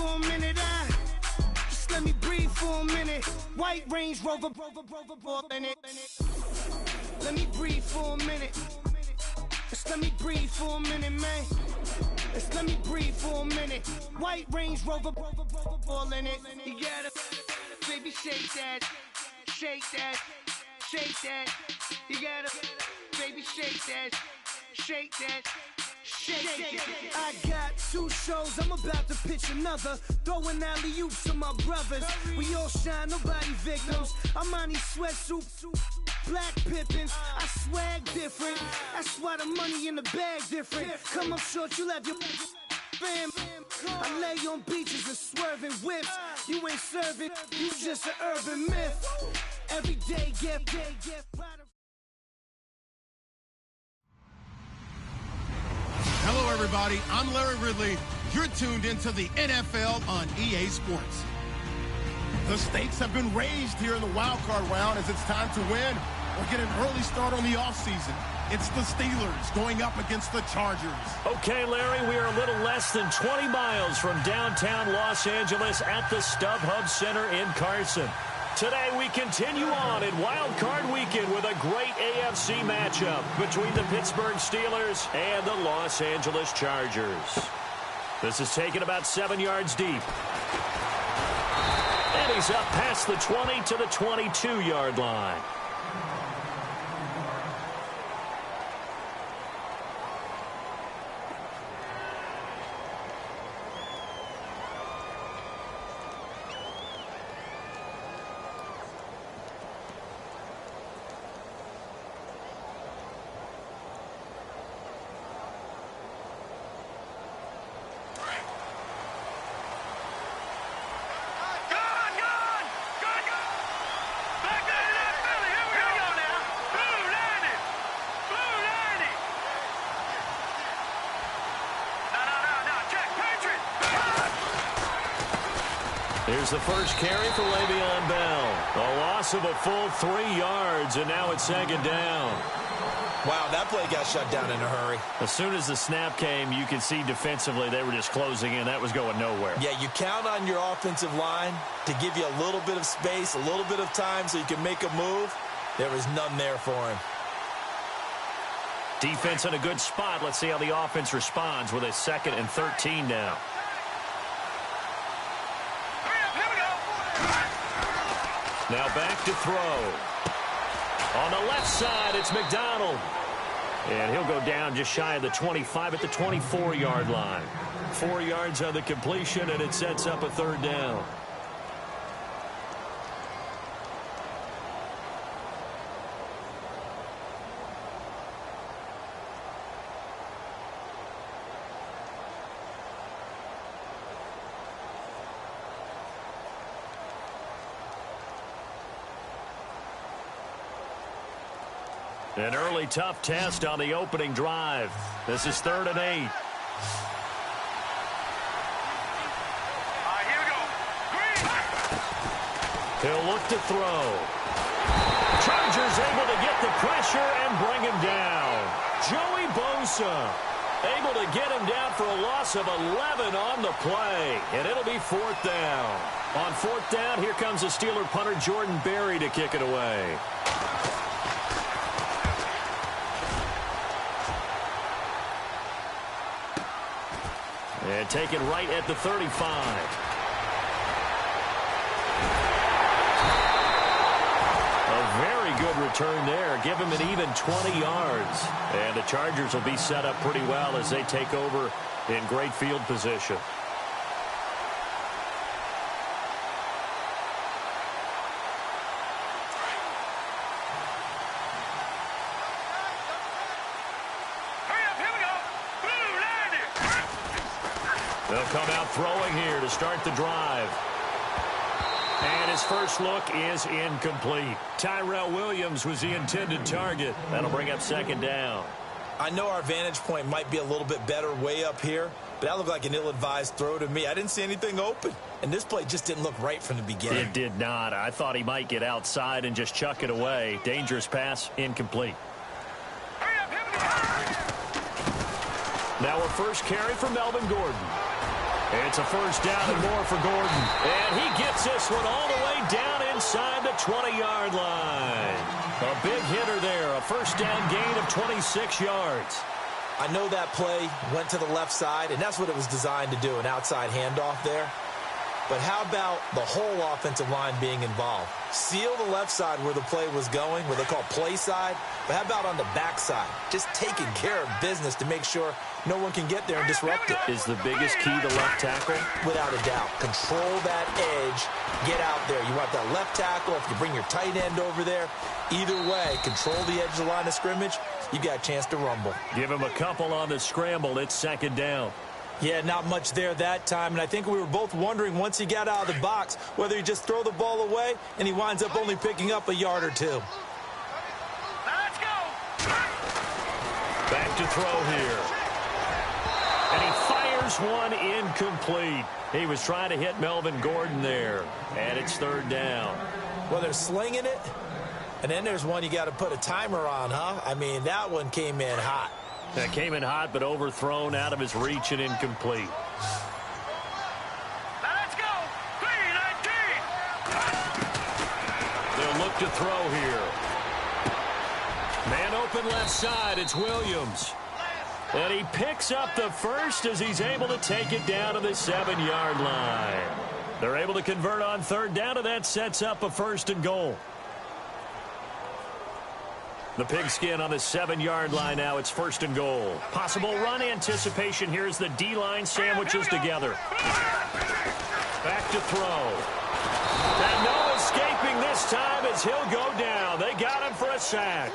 for a minute. Just let me breathe for a minute. White Range Rover, ball in it. Let me breathe for a minute. Just let me breathe for a minute, man. Just let me breathe for a minute. White Range Rover, ball in it. You gotta, baby, shake that, shake that, shake that. You gotta, baby, shake that, shake that. I got 2 shows, I'm about to pitch another. Throwing alley-oops to my brothers. We all shine, nobody victims. I'm on these sweatsuits, black Pippins. I swag different. That's why the money in the bag different. Come up short, you have your fam. I lay on beaches and swerving whips. You ain't serving, you just an urban myth. Every day get Hello, everybody. I'm Larry Ridley. You're tuned into the NFL on EA Sports. The stakes have been raised here in the wild card round as it's time to win or get an early start on the offseason. It's the Steelers going up against the Chargers. Okay, Larry, we are a little less than 20 miles from downtown Los Angeles at the StubHub Center in Carson. Today, we continue on in Wild Card Weekend with a great AFC matchup between the Pittsburgh Steelers and the Los Angeles Chargers. This is taken about 7 yards deep. And he's up past the 20 to the 22-yard line. Here's the first carry for Le'Veon Bell. A loss of a full 3 yards, and now it's second down. Wow, that play got shut down in a hurry. As soon as the snap came, you could see defensively they were just closing in. That was going nowhere. Yeah, you count on your offensive line to give you a little bit of space, a little bit of time so you can make a move. There was none there for him. Defense in a good spot. Let's see how the offense responds with a 2nd and 13 now. Now back to throw. On the left side, it's McDonald. And he'll go down just shy of the 25 at the 24-yard line. 4 yards on the completion, and it sets up a 3rd down. An early tough test on the opening drive. This is 3rd and 8. Here we go. Green. He'll look to throw. Chargers able to get the pressure and bring him down. Joey Bosa able to get him down for a loss of 11 on the play. And it'll be 4th down. On 4th down, here comes the Steeler punter Jordan Berry to kick it away. And taken right at the 35. A very good return there. Give him an even 20 yards. And the Chargers will be set up pretty well as they take over in great field position. They'll come out throwing here to start the drive. And his first look is incomplete. Tyrell Williams was the intended target. That'll bring up 2nd down. I know our vantage point might be a little bit better way up here, but that looked like an ill-advised throw to me. I didn't see anything open, and this play just didn't look right from the beginning. It did not. I thought he might get outside and just chuck it away. Dangerous pass, incomplete. Now a first carry for Melvin Gordon. It's a first down and more for Gordon. And he gets this one all the way down inside the 20-yard line. A big hitter there. A first down gain of 26 yards. I know that play went to the left side, and that's what it was designed to do, an outside handoff there. But how about the whole offensive line being involved? Seal the left side where the play was going, where they call play side. But how about on the back side? Just taking care of business to make sure no one can get there and disrupt it. Is the biggest key the left tackle? Without a doubt. Control that edge. Get out there. You want that left tackle. If you bring your tight end over there, either way, control the edge of the line of scrimmage, you got a chance to rumble. Give him a couple on the scramble. It's second down. Yeah, not much there that time, and I think we were both wondering once he got out of the box whether he just throw the ball away and he winds up only picking up a yard or two. Let's go. Back to throw here. And he fires one incomplete. He was trying to hit Melvin Gordon there, and it's third down. Well, they're slinging it, and then there's one you got to put a timer on, huh? I mean, that one came in hot. That came in hot, but overthrown out of his reach and incomplete. Let's go. 319. They'll look to throw here. Man open left side. It's Williams. And he picks up the first as he's able to take it down to the 7-yard line. They're able to convert on third down, and that sets up a first and goal. The pigskin on the 7-yard line now. It's first and goal. Possible run anticipation here as the D-line sandwiches together. Back to throw. And no escaping this time as he'll go down. They got him for a sack.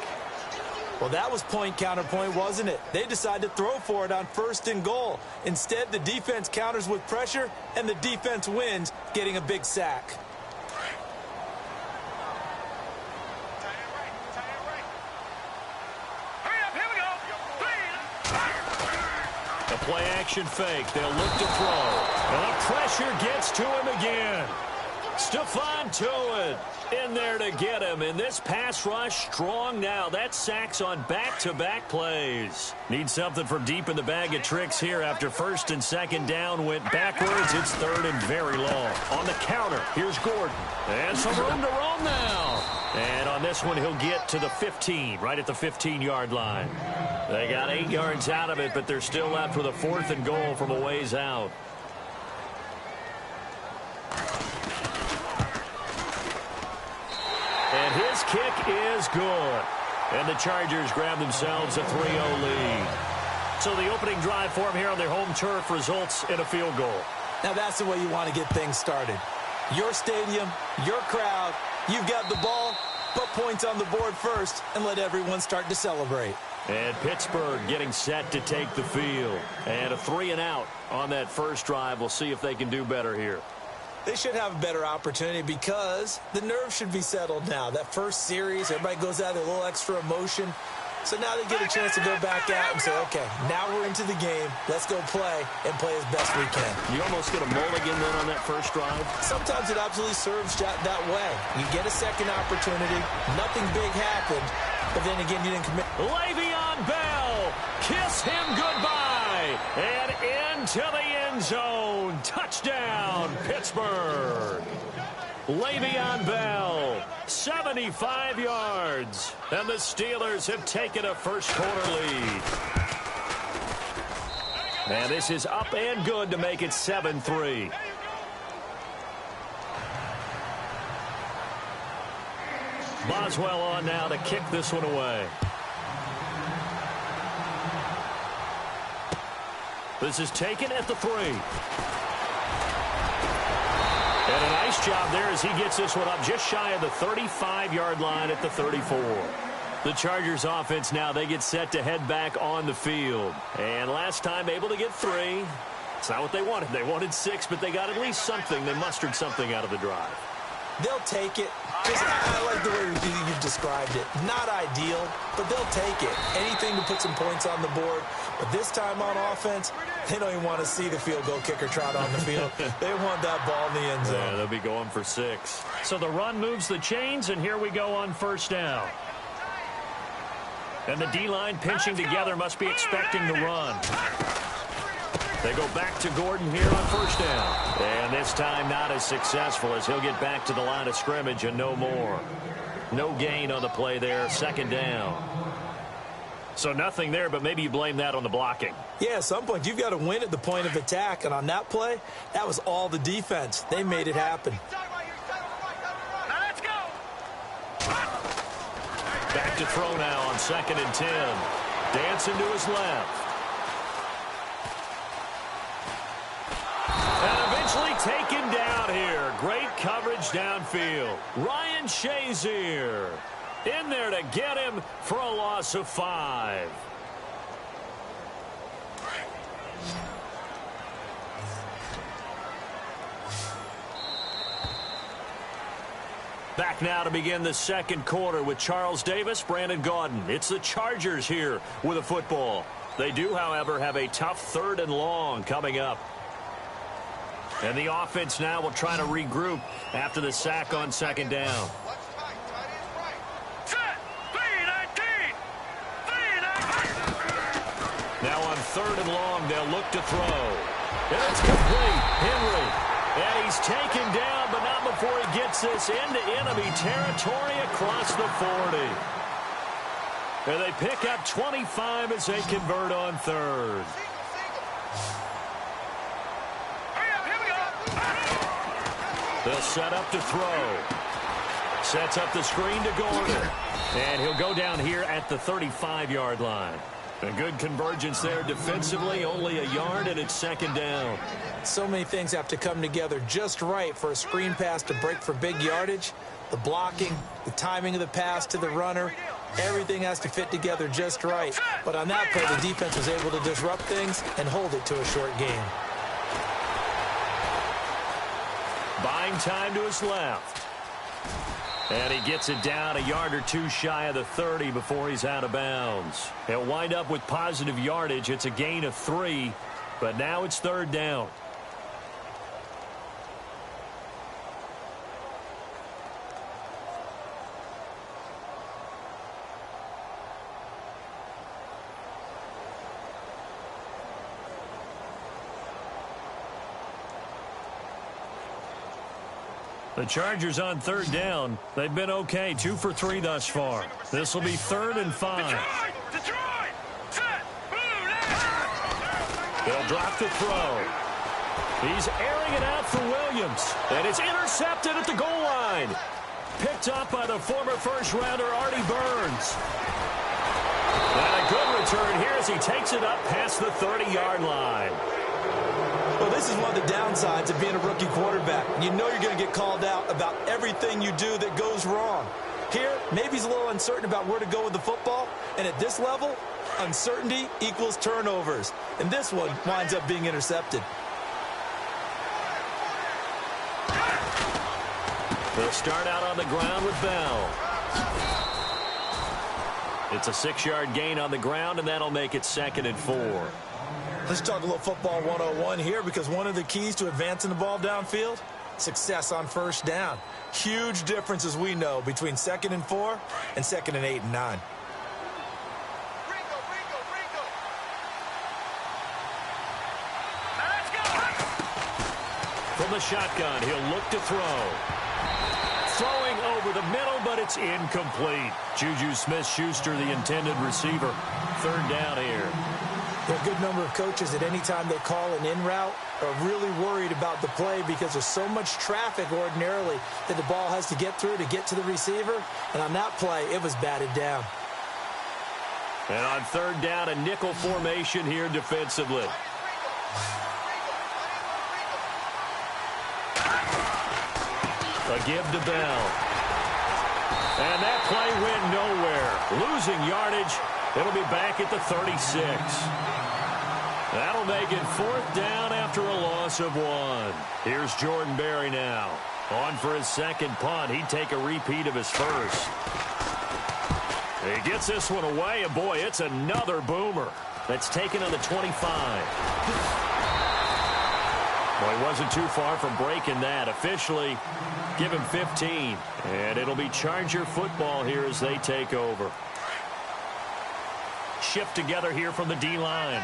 Well, that was point counterpoint, wasn't it? They decided to throw for it on first and goal. Instead, the defense counters with pressure, and the defense wins, getting a big sack. Play action fake. They'll look to throw. And the pressure gets to him again. Stephon Tuitt in there to get him. And this pass rush strong now. That sacks on back-to-back plays. Need something from deep in the bag of tricks here after first and second down went backwards. It's third and very long. On the counter, here's Gordon. And some room to roam now. And on this one, he'll get to the 15, right at the 15-yard line. They got 8 yards out of it, but they're still left with a fourth and goal from a ways out. And his kick is good. And the Chargers grab themselves a 3-0 lead. So the opening drive for them here on their home turf results in a field goal. Now that's the way you want to get things started. Your stadium, your crowd, you've got the ball, put points on the board first, and let everyone start to celebrate. And Pittsburgh getting set to take the field. And a 3-and-out on that first drive. We'll see if they can do better here. They should have a better opportunity because the nerves should be settled now. That first series, everybody goes out with a little extra emotion. So now they get a chance to go back out and say, okay, now we're into the game. Let's go play and play as best we can. You almost get a mulligan then on that first drive? Sometimes it absolutely serves that way. You get a second opportunity. Nothing big happened. But then again, you didn't commit. Le'Veon Bell, kiss him goodbye. And into the end zone. Touchdown, Pittsburgh. Le'Veon Bell, 75 yards. And the Steelers have taken a first-quarter lead. And this is up and good to make it 7-3. Boswell on now to kick this one away. This is taken at the 3. And a nice job there as he gets this one up just shy of the 35-yard line at the 34. The Chargers offense now, they get set to head back on the field. And last time able to get 3. It's not what they wanted. They wanted 6, but they got at least something. They mustered something out of the drive. They'll take it. I like the way you've described it. Not ideal, but they'll take it. Anything to put some points on the board. But this time on offense, they don't even want to see the field goal kicker trot on the field. They want that ball in the end zone. Yeah, they'll be going for 6. So the run moves the chains, and here we go on first down. And the D-line pinching together, must be expecting the run. They go back to Gordon here on first down. And this time not as successful as he'll get back to the line of scrimmage and no more. No gain on the play there, second down. So nothing there, but maybe you blame that on the blocking. Yeah, at some point you've got to win at the point of attack. And on that play, that was all the defense. They made it happen. Back to throw now on 2nd and 10. Dancing to his left. And eventually taken down here. Great coverage downfield. Ryan Shazier in there to get him for a loss of 5. Back now to begin the second quarter with Charles Davis, Brandon Gaudin. It's the Chargers here with a football. They do, however, have a tough 3rd and long coming up. And the offense now will try to regroup after the sack on 2nd down. Now on 3rd and long, they'll look to throw. And it's complete. Henry. And he's taken down, but not before he gets this into enemy territory across the 40. And they pick up 25 as they convert on 3rd. They'll set up to throw. Sets up the screen to Gordon. And he'll go down here at the 35-yard line. A good convergence there defensively, only a yard, and it's 2nd down. So many things have to come together just right for a screen pass to break for big yardage. The blocking, the timing of the pass to the runner, everything has to fit together just right. But on that play, the defense was able to disrupt things and hold it to a short game. Buying time to his left. And he gets it down a yard or two shy of the 30 before he's out of bounds. He'll wind up with positive yardage. It's a gain of 3, but now it's 3rd down. The Chargers on 3rd down. They've been okay, 2 for 3 thus far. This will be 3rd and 5. They'll drop the throw. He's airing it out for Williams. And it's intercepted at the goal line. Picked up by the former first-rounder Artie Burns. And a good return here as he takes it up past the 30-yard line. Well, this is one of the downsides of being a rookie quarterback. You know you're going to get called out about everything you do that goes wrong. Here, maybe he's a little uncertain about where to go with the football. And at this level, uncertainty equals turnovers. And this one winds up being intercepted. They'll start out on the ground with Bell. It's a 6-yard gain on the ground, and that'll make it 2nd and 4. Let's talk a little football 101 here, because one of the keys to advancing the ball downfield, success on first down. Huge difference, as we know, between 2nd and 4 and 2nd and 8 and 9. From the shotgun, he'll look to throw. Throwing over the middle, but it's incomplete. Juju Smith-Schuster, the intended receiver. 3rd down here. There are a good number of coaches at any time they call an in route are really worried about the play because there's so much traffic ordinarily that the ball has to get through to get to the receiver. And on that play, it was batted down. And on 3rd down, a nickel formation here defensively. A give to Bell. And that play went nowhere. Losing yardage. It'll be back at the 36. That'll make it 4th down after a loss of 1. Here's Jordan Berry now. On for his 2nd punt. He'd take a repeat of his first. He gets this one away, and boy, it's another boomer. That's taken on the 25. Well, he wasn't too far from breaking that. Officially, give him 15. And it'll be Charger football here as they take over. Shift together here from the D-line.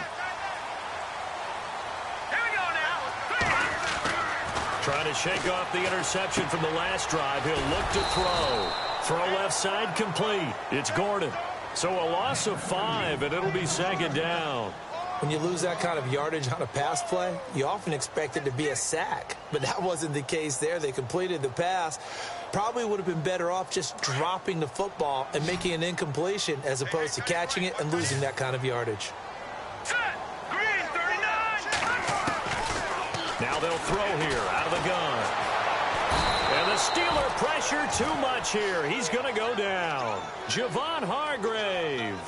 Trying to shake off the interception from the last drive. He'll look to throw. Throw left side complete. It's Gordon. So a loss of 5, and it'll be second down. When you lose that kind of yardage on a pass play, you often expect it to be a sack. But that wasn't the case there. They completed the pass. Probably would have been better off just dropping the football and making an incompletion as opposed to catching it and losing that kind of yardage. Now they'll throw here out of the gun. And the Steeler pressure too much here. He's going to go down. Javon Hargrave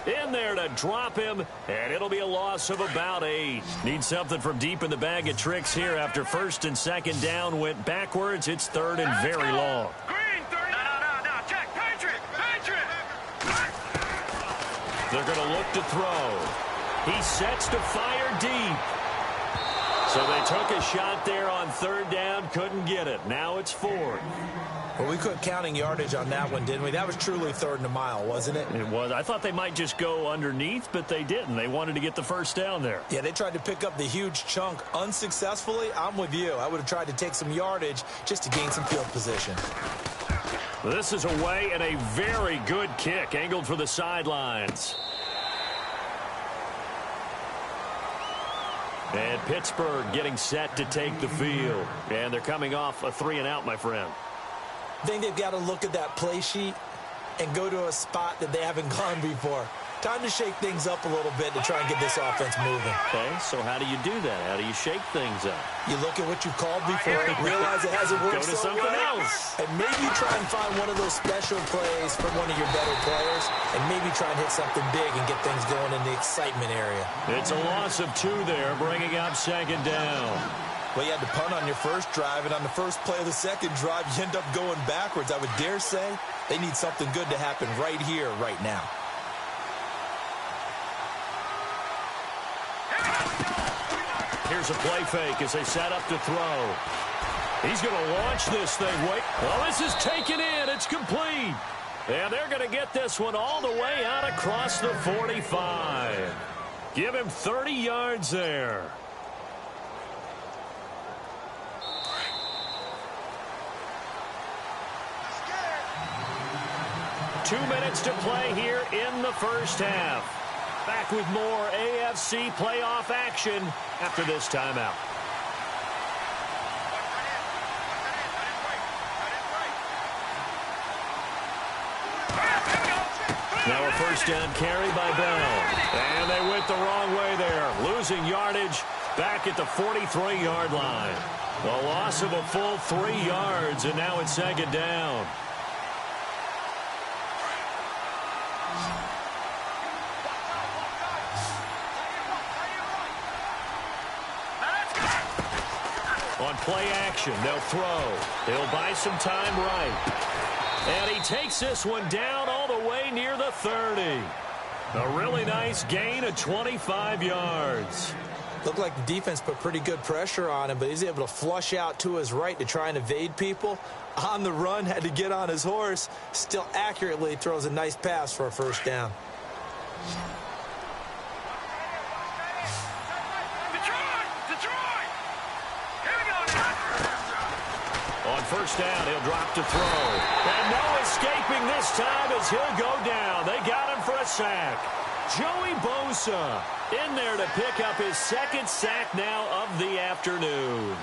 in there to drop him, and it'll be a loss of about 8. Need something from deep in the bag of tricks here after first and second down went backwards. It's third and very long. No, check, Patriot. They're going to look to throw. He sets to fire deep. So they took a shot there on third down, couldn't get it. Now it's 4th. Well, we quit counting yardage on that one, didn't we? That was truly third and a mile, wasn't it? It was. I thought they might just go underneath, but they didn't. They wanted to get the first down there. Yeah, they tried to pick up the huge chunk unsuccessfully. I'm with you. I would have tried to take some yardage just to gain some field position. This is away and a very good kick, angled for the sidelines. And Pittsburgh getting set to take the field. And they're coming off a 3-and-out, my friend. I think they've got to look at that play sheet and go to a spot that they haven't gone before. Time to shake things up a little bit to try and get this offense moving. Okay, so how do you do that? How do you shake things up? You look at what you called before, realize it hasn't worked Go to something else. And maybe try and find one of those special plays from one of your better players, and maybe try and hit something big and get things going in the excitement area. It's a loss of 2 there, bringing up second down. Well, you had to punt on your first drive, and on the first play of the second drive, you end up going backwards. I would dare say they need something good to happen right here, right now. Here's a play fake as they set up to throw. He's going to launch this thing. Wait. Well, this is taken in. It's complete. And they're going to get this one all the way out across the 45. Give him 30 yards there. Two minutes to play here in the first half. Back with more AFC playoff action after this timeout. Now a first down carry by Bell. And they went the wrong way there. Losing yardage back at the 43-yard line. A loss of a full 3 yards, and now it's second down. On play action, they'll throw. They'll buy some time right. And he takes this one down all the way near the 30. A really nice gain of 25 yards. Looked like the defense put pretty good pressure on him, but he's able to flush out to his right to try and evade people. On the run, had to get on his horse. Still accurately throws a nice pass for a first down. On first down, he'll drop to throw. And no escaping this time as he'll go down. They got him for a sack. Joey Bosa in there to pick up his second sack now of the afternoon.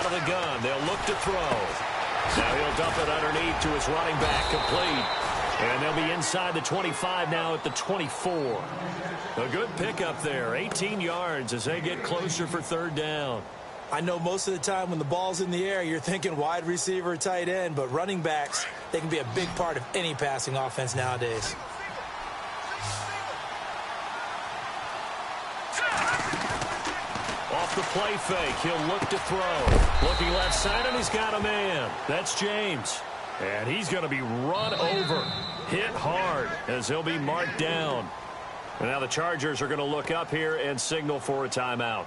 The gun. They'll look to throw. Now he'll dump it underneath to his running back, complete. And they'll be inside the 25 now at the 24. A good pickup there, 18 yards as they get closer for third down. I know most of the time when the ball's in the air, you're thinking wide receiver, tight end, but running backs, they can be a big part of any passing offense nowadays. Off the play fake, he'll look to throw. Looking left side, and he's got a man. That's James. And he's going to be run over, hit hard, as he'll be marked down. And now the Chargers are going to look up here and signal for a timeout.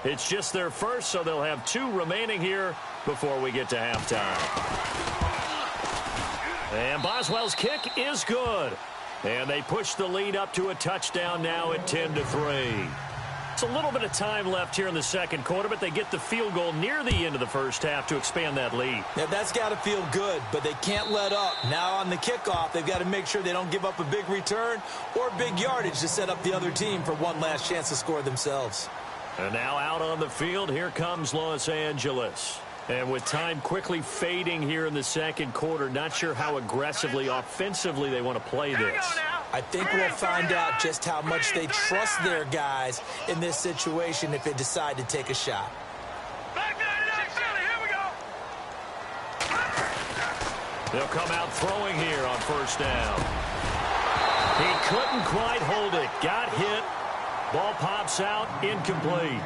It's just their first, so they'll have 2 remaining here before we get to halftime. And Boswell's kick is good. And they push the lead up to a touchdown now at 10-3. It's a little bit of time left here in the second quarter, but they get the field goal near the end of the first half to expand that lead. Yeah, that's got to feel good, but they can't let up. Now on the kickoff, they've got to make sure they don't give up a big return or big yardage to set up the other team for one last chance to score themselves. And now out on the field, here comes Los Angeles. And with time quickly fading here in the second quarter, not sure how aggressively, offensively they want to play this. I think we'll find out just how much they trust their guys in this situation if they decide to take a shot. They'll come out throwing here on first down. He couldn't quite hold it. Got hit. Ball pops out. Incomplete.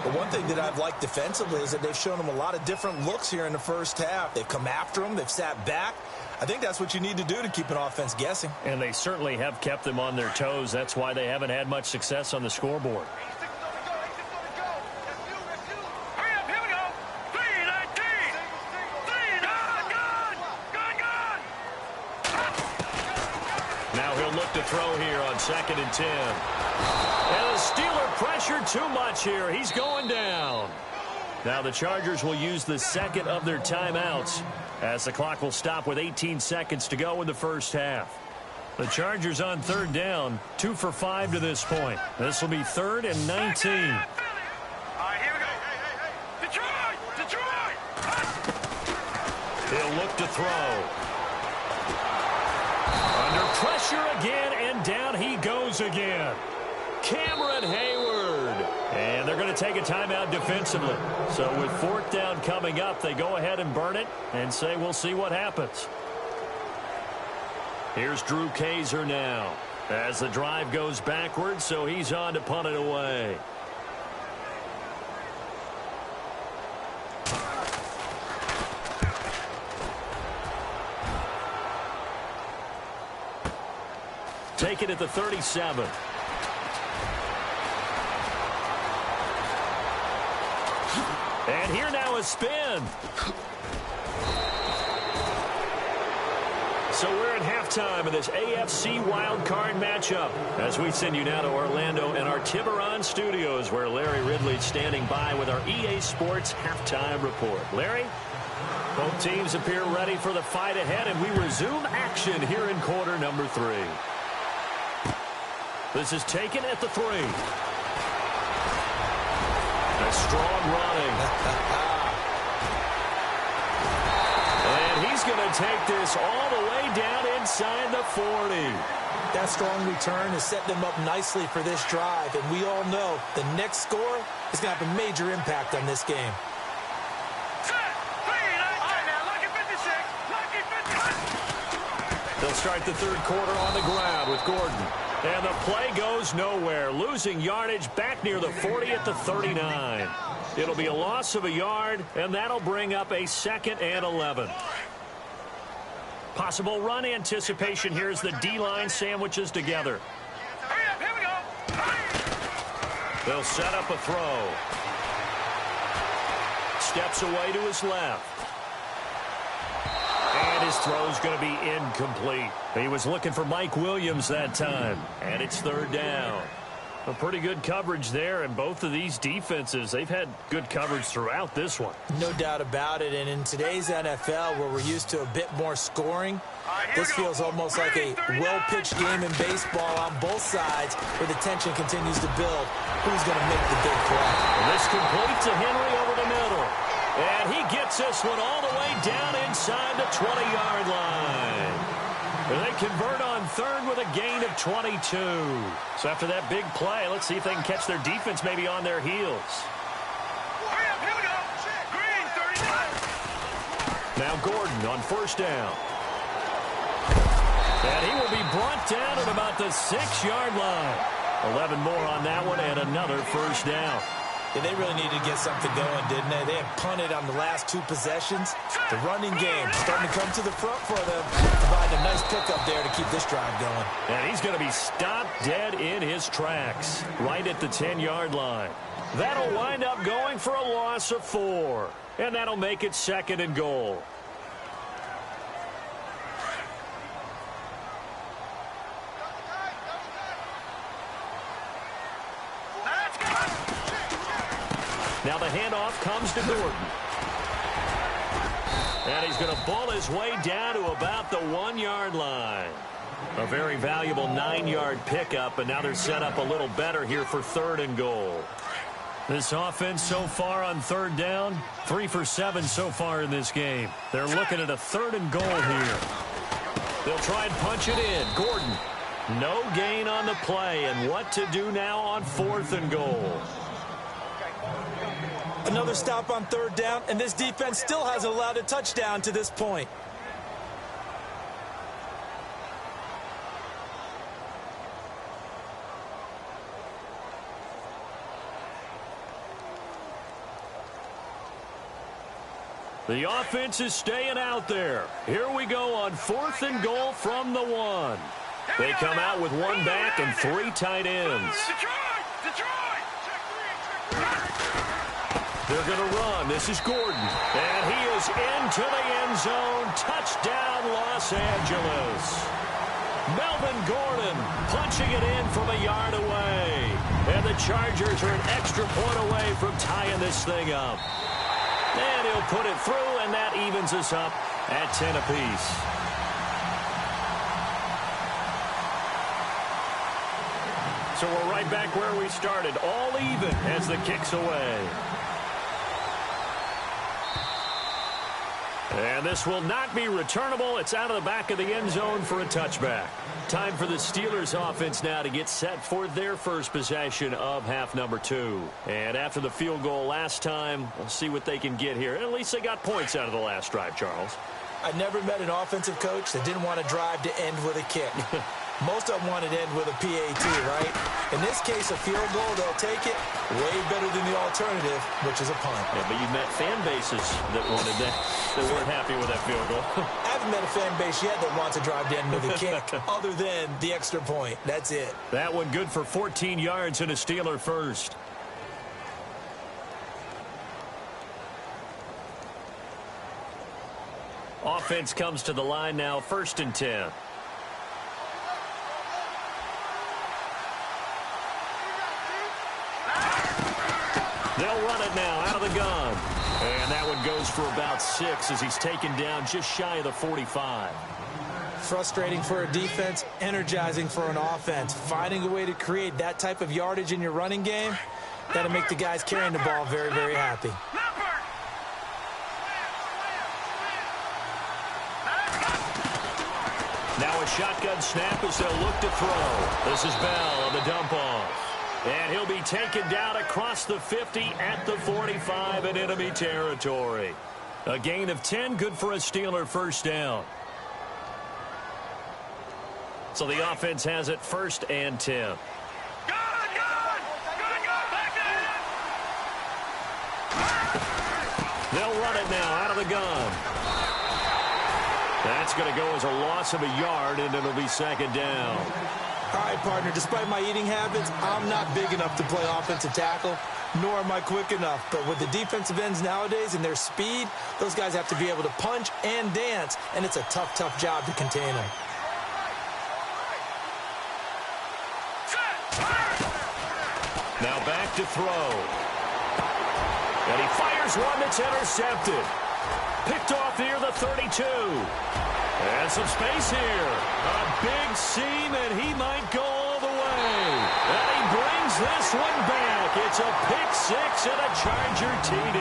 The one thing that I've liked defensively is that they've shown them a lot of different looks here in the first half. They've come after them. They've sat back. I think that's what you need to do to keep an offense guessing. And they certainly have kept them on their toes. That's why they haven't had much success on the scoreboard. Now he'll look to throw here on 2nd and 10. And the Steeler pressure too much here. He's going down. Now the Chargers will use the second of their timeouts as the clock will stop with 18 seconds to go in the first half. The Chargers on 3rd down, 2 for 5 to this point. This will be 3rd and 19. All right, here we go. Detroit! Detroit! He'll look to throw. Under pressure again, and down he goes again. Cameron Hayward. And they're going to take a timeout defensively. So with 4th down coming up, they go ahead and burn it and say we'll see what happens. Here's Drew Kaiser now as the drive goes backwards, so he's on to punt it away. Take it at the 37. And here now a spin. So we're at halftime of this AFC wildcard matchup as we send you now to Orlando and our Tiburon studios where Larry Ridley's standing by with our EA Sports halftime report. Larry, both teams appear ready for the fight ahead, and we resume action here in quarter number 3. This is taken at the 3. A strong running. And he's going to take this all the way down inside the 40. That strong return has set them up nicely for this drive, and we all know the next score is going to have a major impact on this game. They'll start the 3rd quarter on the ground with Gordon. And the play goes nowhere, losing yardage back near the 40 at the 39. It'll be a loss of a yard, and that'll bring up a 2nd and 11. Possible run anticipation here as the D-line sandwiches together. Here we go. They'll set up a throw. Steps away to his left. And his throw's going to be incomplete. He was looking for Mike Williams that time. And it's 3rd down. A pretty good coverage there, and both of these defenses, they've had good coverage throughout this one. No doubt about it, and in today's NFL, where we're used to a bit more scoring, this feels almost like a well-pitched game in baseball on both sides, where the tension continues to build. Who's going to make the big play? And this completes to Henry over the middle. And he gets this one all the way down inside the 20-yard line. And they convert on 3rd with a gain of 22. So after that big play, let's see if they can catch their defense maybe on their heels. Hurry up, here we go. Green, 39. Now Gordon on 1st down. And he will be brought down at about the 6-yard line. 11 more on that one and another 1st down. Yeah, they really needed to get something going, didn't they? They had punted on the last 2 possessions. The running game starting to come to the front for them, providing a nice pickup there to keep this drive going. And he's going to be stopped dead in his tracks, right at the 10-yard line. That'll wind up going for a loss of 4, and that'll make it 2nd and goal. Now the handoff comes to Gordon. And he's going to ball his way down to about the 1-yard line. A very valuable 9-yard pickup, and now they're set up a little better here for 3rd and goal. This offense so far on 3rd down, 3 for 7 so far in this game. They're looking at a 3rd and goal here. They'll try and punch it in. Gordon, no gain on the play, and what to do now on 4th and goal. Another stop on 3rd down, and this defense still hasn't allowed a touchdown to this point. The offense is staying out there. Here we go on 4th and goal from the 1. They come out with 1 back and 3 tight ends. They're going to run. This is Gordon. And he is into the end zone. Touchdown, Los Angeles. Melvin Gordon punching it in from a yard away. And the Chargers are an extra point away from tying this thing up. And he'll put it through, and that evens us up at 10 apiece. So we're right back where we started, all even as the kick's away. And this will not be returnable. It's out of the back of the end zone for a touchback. Time for the Steelers offense now to get set for their first possession of half number 2. And after the field goal last time, we'll see what they can get here. At least they got points out of the last drive, Charles. I never met an offensive coach that didn't want to drive to end with a kick. Most of them want to end with a PAT, right? In this case, a field goal, they'll take it. Way better than the alternative, which is a punt. Yeah, but you've met fan bases that wanted that weren't happy with that field goal. I haven't met a fan base yet that wants to drive to end with a kick, other than the extra point. That's it. That one good for 14 yards and a Steeler first. Offense comes to the line now, 1st and 10. They'll run it now out of the gun. And that one goes for about 6 as he's taken down just shy of the 45. Frustrating for a defense, energizing for an offense. Finding a way to create that type of yardage in your running game, that'll make the guys carrying the ball very, very happy. Now a shotgun snap as they'll look to throw. This is Bell on the dump off. And he'll be taken down across the 50 at the 45 in enemy territory. A gain of 10, good for a Steeler first down. So the offense has it 1st and 10. They'll run it now out of the gun. That's going to go as a loss of a yard, and it'll be 2nd down. All right, partner, despite my eating habits, I'm not big enough to play offensive tackle, nor am I quick enough. But with the defensive ends nowadays and their speed, those guys have to be able to punch and dance, and it's a tough, tough job to contain them. Now back to throw. And he fires one that's intercepted. Picked off near the 32. And some space here. A big seam, and he might go all the way. And he brings this one back. It's a pick 6 and a Charger TD.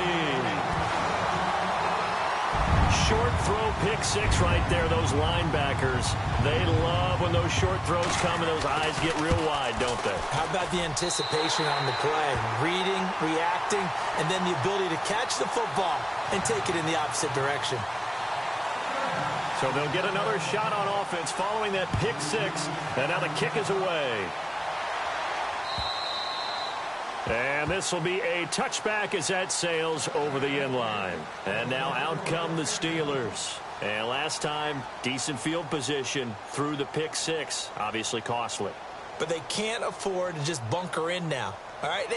Short throw pick 6 right there. Those linebackers, they love when those short throws come and those eyes get real wide, don't they? How about the anticipation on the play? Reading, reacting, and then the ability to catch the football and take it in the opposite direction. So they'll get another shot on offense following that pick 6, and now the kick is away. And this will be a touchback as that sails over the end line. And now out come the Steelers. And last time, decent field position through the pick six. Obviously costly. But they can't afford to just bunker in now. All right,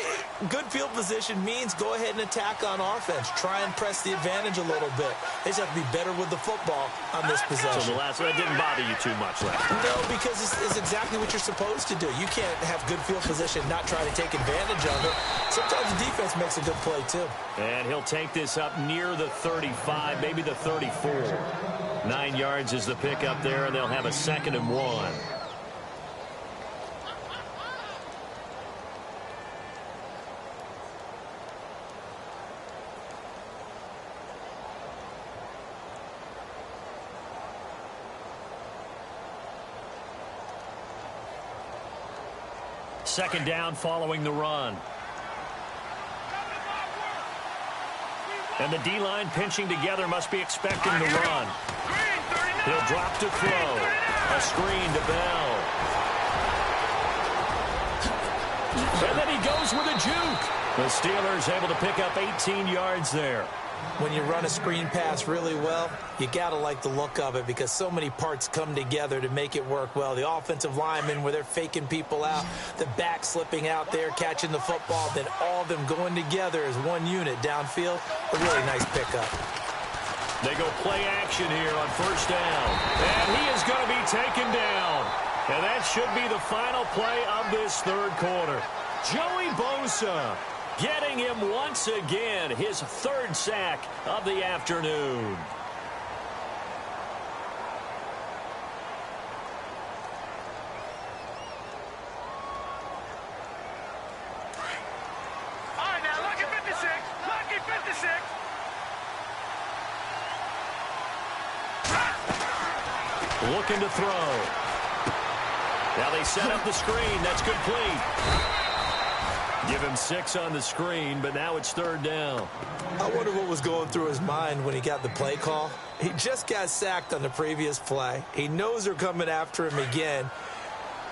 good field position means go ahead and attack on offense. Try and press the advantage a little bit. They just have to be better with the football on this possession. So that didn't bother you too much last time? No, because it's exactly what you're supposed to do. You can't have good field position, not try to take advantage of it. Sometimes the defense makes a good play, too. And he'll take this up near the 35, maybe the 34. 9 yards is the pickup there, and they'll have a 2nd and 1. Second down following the run. And the D-line pinching together must be expecting the run. He'll drop to throw. A screen to Bell. And then he goes with a juke. The Steelers able to pick up 18 yards there. When you run a screen pass really well, you got to like the look of it because so many parts come together to make it work well. The offensive linemen where they're faking people out, the back slipping out there, catching the football, then all of them going together as one unit downfield. A really nice pickup. They go play action here on first down. And he is going to be taken down. And that should be the final play of this third quarter. Joey Bosa getting him once again, his 3rd sack of the afternoon. All right, now look at 56. Look at 56. Looking to throw. Now they set up the screen. That's complete. Give him 6 on the screen, but now it's 3rd down. I wonder what was going through his mind when he got the play call. He just got sacked on the previous play. He knows they're coming after him again.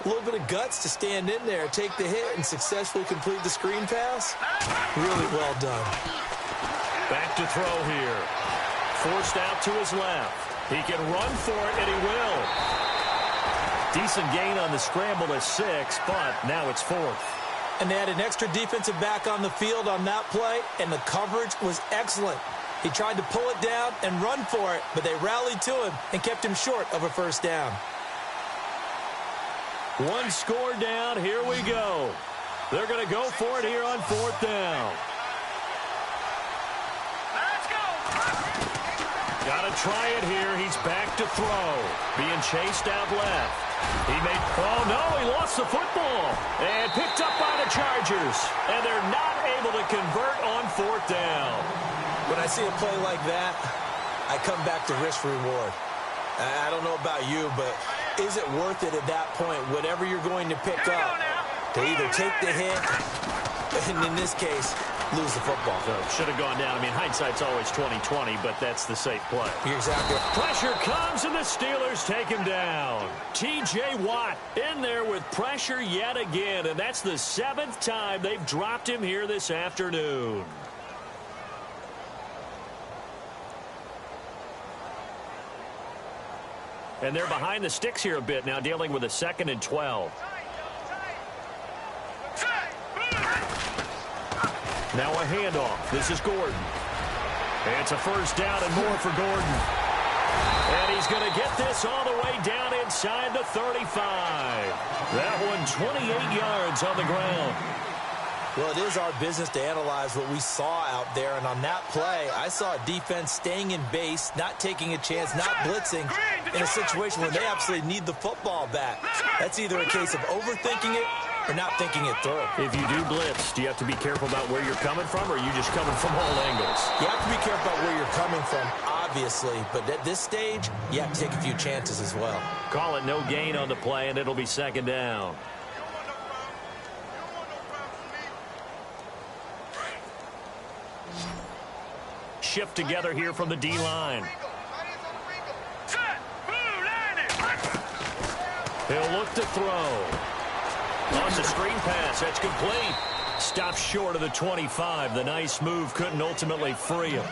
A little bit of guts to stand in there, take the hit, and successfully complete the screen pass. Really well done. Back to throw here. Forced out to his left. He can run for it, and he will. Decent gain on the scramble to 6, but now it's 4th. And they had an extra defensive back on the field on that play, and the coverage was excellent. He tried to pull it down and run for it, but they rallied to him and kept him short of a first down. 1 score down. Here we go. They're going to go for it here on 4th down. Let's go. Got to try it here. He's back to throw. Being chased out left. He made, oh no, he lost the football. And picked up by the Chargers. And they're not able to convert on 4th down. When I see a play like that, I come back to risk reward. I don't know about you, but is it worth it at that point, whatever you're going to pick up, to either take the hit, and in this case, lose the football? So should have gone down. I mean, hindsight's always 20/20, but that's the safe play. You're exactly right. Pressure comes, and the Steelers take him down. T.J. Watt in there with pressure yet again, and that's the 7th time they've dropped him here this afternoon. And they're behind the sticks here a bit now, dealing with a 2nd and 12. Now a handoff. This is Gordon. It's a first down and more for Gordon. And he's going to get this all the way down inside the 35. That one 28 yards on the ground. Well, it is our business to analyze what we saw out there, and on that play, I saw a defense staying in base, not taking a chance, not blitzing, in a situation where they absolutely need the football back. That's either a case of overthinking it or not thinking it through. If you do blitz, do you have to be careful about where you're coming from, or are you just coming from all angles? You have to be careful about where you're coming from, obviously, but at this stage, you have to take a few chances as well. Call it no gain on the play, and it'll be 2nd down. Shift together here from the D-line. He'll look to throw. On the screen pass, that's complete. Stopped short of the 25. The nice move couldn't ultimately free him.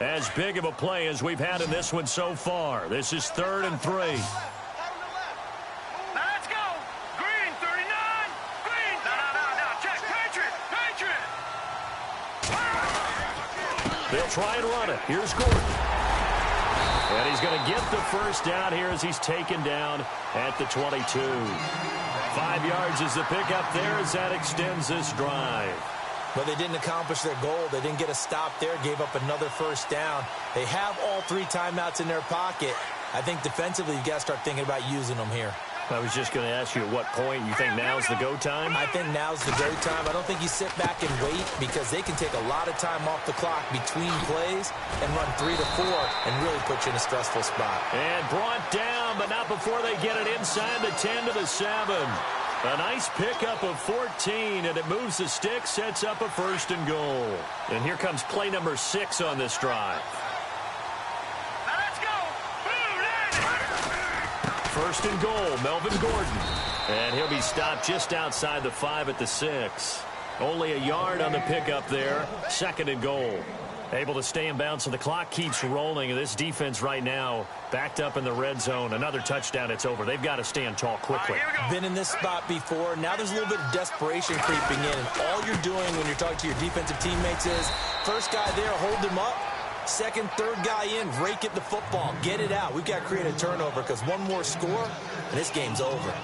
As big of a play as we've had in this one so far. This is 3rd and 3. Now let's go. Green, 39. Green. No. Check. Patriot. They'll try and run it. Here's Gordon. And he's going to get the first down here as he's taken down at the 22. 5 yards is the pickup there as that extends this drive. But they didn't accomplish their goal. They didn't get a stop there, gave up another first down. They have all 3 timeouts in their pocket. I think defensively you've got to start thinking about using them here. I was just going to ask you at what point you think now's the go time? I think now's the go time. I don't think you sit back and wait because they can take a lot of time off the clock between plays and run 3 to 4 and really put you in a stressful spot. And brought down, but not before they get it inside the 10 to the 7. A nice pickup of 14, and it moves the stick, sets up a 1st and goal. And here comes play number 6 on this drive. Now let's go. 1st and goal, Melvin Gordon. And he'll be stopped just outside the 5 at the 6. Only a yard on the pickup there. 2nd and goal. Able to stay in bounds, so the clock keeps rolling. And this defense right now backed up in the red zone. Another touchdown, it's over. They've got to stand tall quickly. Been in this spot before. Now there's a little bit of desperation creeping in. And all you're doing when you're talking to your defensive teammates is, first guy there, hold him up. 2nd, 3rd guy in, rake at the football. Get it out. We've got to create a turnover because one more score, and this game's over.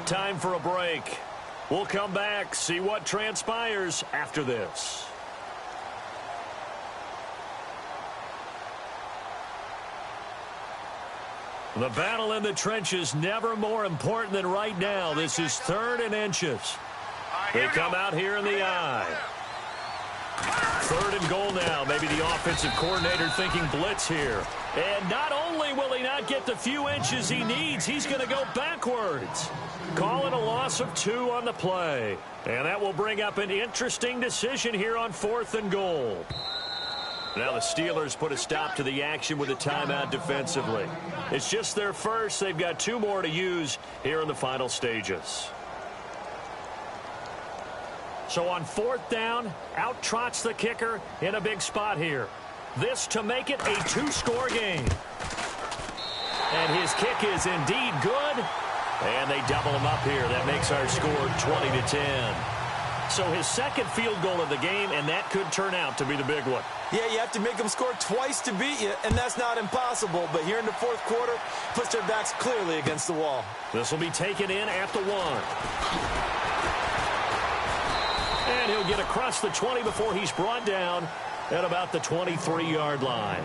Time for a break. We'll come back, see what transpires after this. The battle in the trenches never more important than right now. This is 3rd and inches. They come out here in the eye. 3rd and goal now. Maybe the offensive coordinator thinking blitz here. And not only will he not get the few inches he needs, he's going to go backwards. Calling a loss of 2 on the play. And that will bring up an interesting decision here on 4th and goal. Now the Steelers put a stop to the action with a timeout defensively. It's just their first. They've got 2 more to use here in the final stages. So on 4th down, out trots the kicker in a big spot here. This to make it a 2-score game. And his kick is indeed good. And they double him up here. That makes our score 20-10. So his 2nd field goal of the game, and that could turn out to be the big one. Yeah, you have to make them score twice to beat you, and that's not impossible. But here in the 4th quarter, puts their backs clearly against the wall. This will be taken in at the 1. And he'll get across the 20 before he's brought down at about the 23-yard line.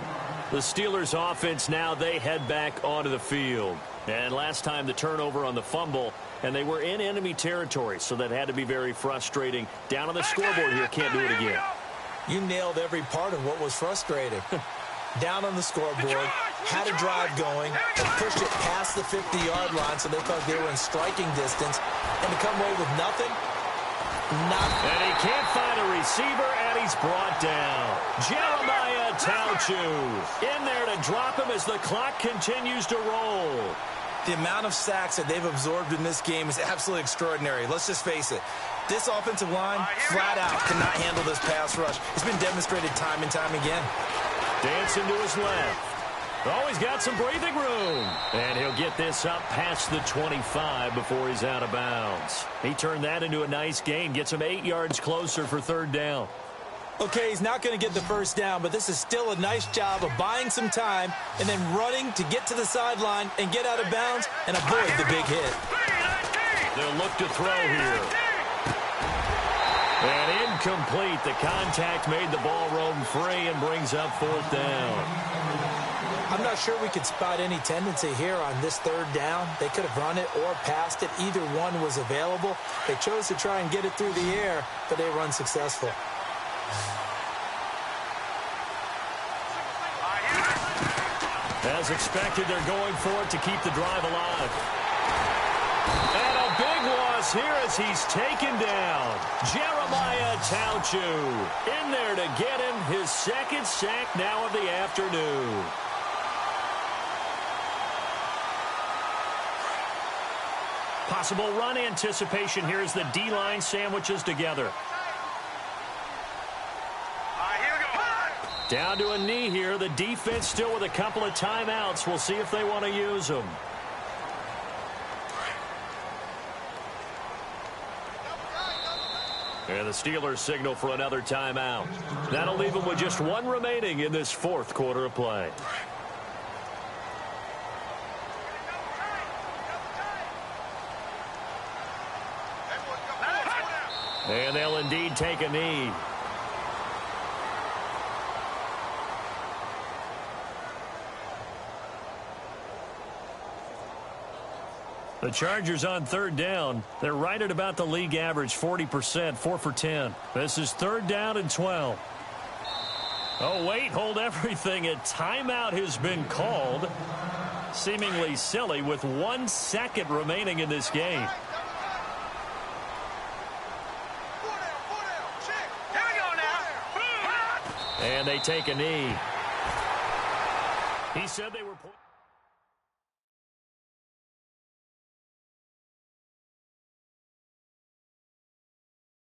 The Steelers offense now, they head back onto the field. And last time the turnover on the fumble, and they were in enemy territory, so that had to be very frustrating. Down on the scoreboard here, can't do it again. You nailed every part of what was frustrating. Down on the scoreboard, had a drive going, and pushed it past the 50-yard line so they thought they were in striking distance, and to come away with nothing. And he can't find a receiver, and he's brought down. Jeremiah Tauchu in there to drop him as the clock continues to roll. The amount of sacks that they've absorbed in this game is absolutely extraordinary. Let's just face it. This offensive line, flat out, cannot handle this pass rush. It's been demonstrated time and time again. Dancing to his left. Oh, he's got some breathing room. And he'll get this up past the 25 before he's out of bounds. He turned that into a nice gain. Gets him 8 yards closer for 3rd down. Okay, he's not going to get the first down, but this is still a nice job of buying some time and then running to get to the sideline and get out of bounds and avoid the big hit. They'll look to throw here. And incomplete. The contact made the ball roam free and brings up 4th down. I'm not sure we could spot any tendency here on this third down. They could have run it or passed it. Either one was available. They chose to try and get it through the air, but they were unsuccessful. As expected, they're going for it to keep the drive alive. And a big loss here as he's taken down. Jeremiah Tauchu in there to get him his second sack now of the afternoon. Possible run anticipation here as the D-line sandwiches together. Here we go. Down to a knee here. The defense still with a couple of timeouts. We'll see if they want to use them. And the Steelers signal for another timeout. That'll leave them with just one remaining in this fourth quarter of play. And they'll indeed take a knee. The Chargers on third down. They're right at about the league average, 40%, 4 for 10. This is third down and 12. Oh, wait, hold everything. A timeout has been called. Seemingly silly with 1 second remaining in this game. And they take a knee. He said they were...